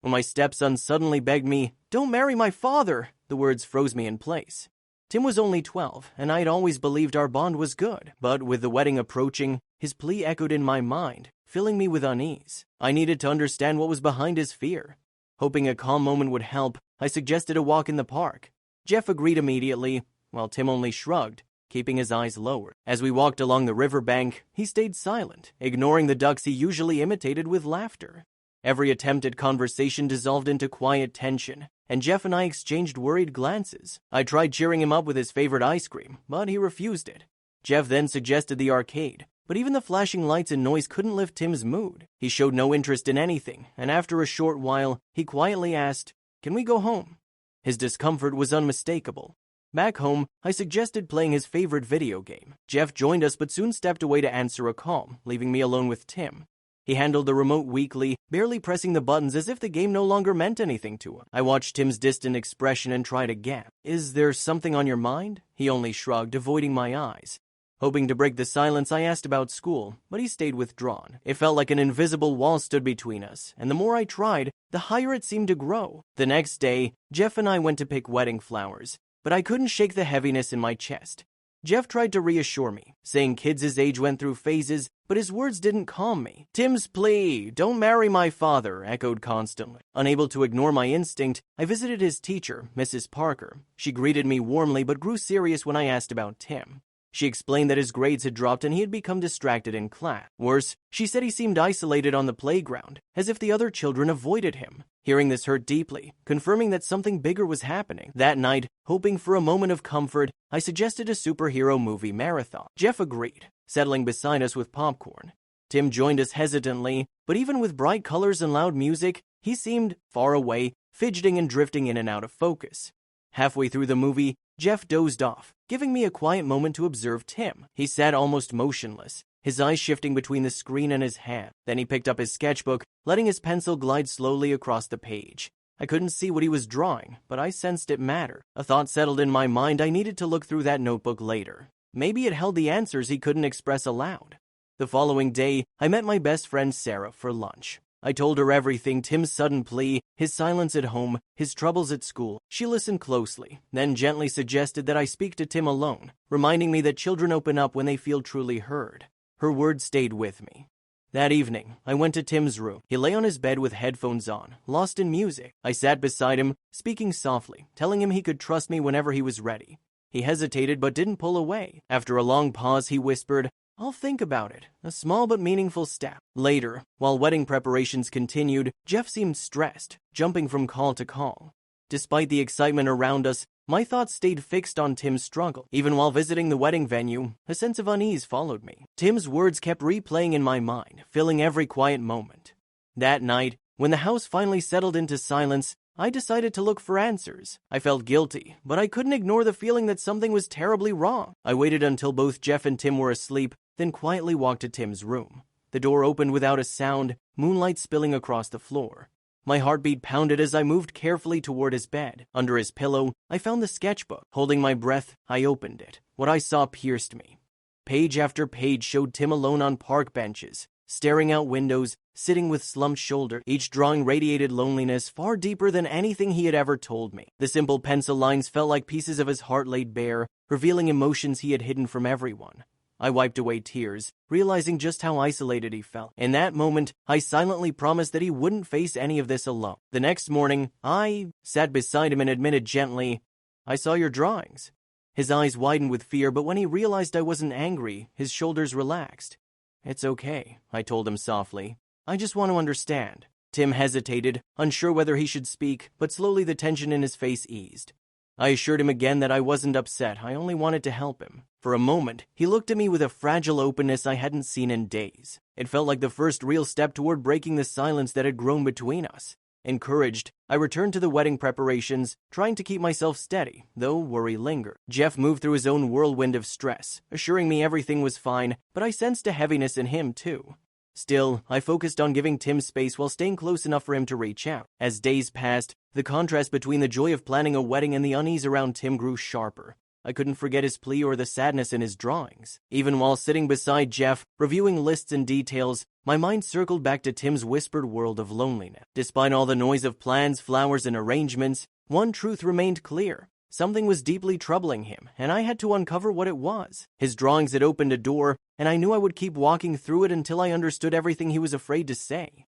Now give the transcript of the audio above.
When my stepson suddenly begged me, "Don't marry my father," the words froze me in place. Tim was only 12, and I'd always believed our bond was good, but with the wedding approaching, his plea echoed in my mind, filling me with unease. I needed to understand what was behind his fear. Hoping a calm moment would help, I suggested a walk in the park. Jeff agreed immediately, while Tim only shrugged, keeping his eyes lowered. As we walked along the riverbank, he stayed silent, ignoring the ducks he usually imitated with laughter. Every attempt at conversation dissolved into quiet tension, and Jeff and I exchanged worried glances. I tried cheering him up with his favorite ice cream, but he refused it. Jeff then suggested the arcade, but even the flashing lights and noise couldn't lift Tim's mood. He showed no interest in anything, and after a short while, he quietly asked, "Can we go home?" His discomfort was unmistakable. Back home, I suggested playing his favorite video game. Jeff joined us but soon stepped away to answer a call, leaving me alone with Tim. He handled the remote weakly, barely pressing the buttons as if the game no longer meant anything to him. I watched Tim's distant expression and tried again. "Is there something on your mind?" He only shrugged, avoiding my eyes. Hoping to break the silence, I asked about school, but he stayed withdrawn. It felt like an invisible wall stood between us, and the more I tried, the higher it seemed to grow. The next day, Jeff and I went to pick wedding flowers, but I couldn't shake the heaviness in my chest. Jeff tried to reassure me, saying kids his age went through phases, but his words didn't calm me. Tim's plea, "Don't marry my father," echoed constantly. Unable to ignore my instinct, I visited his teacher, Mrs. Parker. She greeted me warmly but grew serious when I asked about Tim. She explained that his grades had dropped and he had become distracted in class. Worse, she said he seemed isolated on the playground, as if the other children avoided him. Hearing this hurt deeply, confirming that something bigger was happening. That night, hoping for a moment of comfort, I suggested a superhero movie marathon. Jeff agreed, settling beside us with popcorn. Tim joined us hesitantly, but even with bright colors and loud music, he seemed far away, fidgeting and drifting in and out of focus. Halfway through the movie, Jeff dozed off, giving me a quiet moment to observe Tim. He sat almost motionless, his eyes shifting between the screen and his hand. Then he picked up his sketchbook, letting his pencil glide slowly across the page. I couldn't see what he was drawing, but I sensed it mattered. A thought settled in my mind. I needed to look through that notebook later. Maybe it held the answers he couldn't express aloud. The following day, I met my best friend Sarah for lunch. I told her everything: Tim's sudden plea, his silence at home, his troubles at school. She listened closely, then gently suggested that I speak to Tim alone, reminding me that children open up when they feel truly heard. Her words stayed with me. That evening, I went to Tim's room. He lay on his bed with headphones on, lost in music. I sat beside him, speaking softly, telling him he could trust me whenever he was ready. He hesitated but didn't pull away. After a long pause, he whispered, "I'll think about it. A small but meaningful step." Later, while wedding preparations continued, Jeff seemed stressed, jumping from call to call. Despite the excitement around us, my thoughts stayed fixed on Tim's struggle. Even while visiting the wedding venue, a sense of unease followed me. Tim's words kept replaying in my mind, filling every quiet moment. That night, when the house finally settled into silence, I decided to look for answers. I felt guilty, but I couldn't ignore the feeling that something was terribly wrong. I waited until both Jeff and Tim were asleep, then quietly walked to Tim's room. The door opened without a sound, moonlight spilling across the floor. My heartbeat pounded as I moved carefully toward his bed. Under his pillow, I found the sketchbook. Holding my breath, I opened it. What I saw pierced me. Page after page showed Tim alone on park benches, staring out windows, sitting with slumped shoulder. Each drawing radiated loneliness far deeper than anything he had ever told me. The simple pencil lines felt like pieces of his heart laid bare, revealing emotions he had hidden from everyone. I wiped away tears, realizing just how isolated he felt. In that moment, I silently promised that he wouldn't face any of this alone. The next morning, I sat beside him and admitted gently, "I saw your drawings." His eyes widened with fear, but when he realized I wasn't angry, his shoulders relaxed. "It's okay," I told him softly. "I just want to understand." Tim hesitated, unsure whether he should speak, but slowly the tension in his face eased. I assured him again that I wasn't upset. I only wanted to help him. For a moment, he looked at me with a fragile openness I hadn't seen in days. It felt like the first real step toward breaking the silence that had grown between us. Encouraged, I returned to the wedding preparations, trying to keep myself steady, though worry lingered. Jeff moved through his own whirlwind of stress, assuring me everything was fine, but I sensed a heaviness in him too. Still, I focused on giving Tim space while staying close enough for him to reach out. As days passed, the contrast between the joy of planning a wedding and the unease around Tim grew sharper. I couldn't forget his plea or the sadness in his drawings. Even while sitting beside Jeff, reviewing lists and details, my mind circled back to Tim's whispered world of loneliness. Despite all the noise of plans, flowers, and arrangements, one truth remained clear. Something was deeply troubling him, and I had to uncover what it was. His drawings had opened a door, and I knew I would keep walking through it until I understood everything he was afraid to say.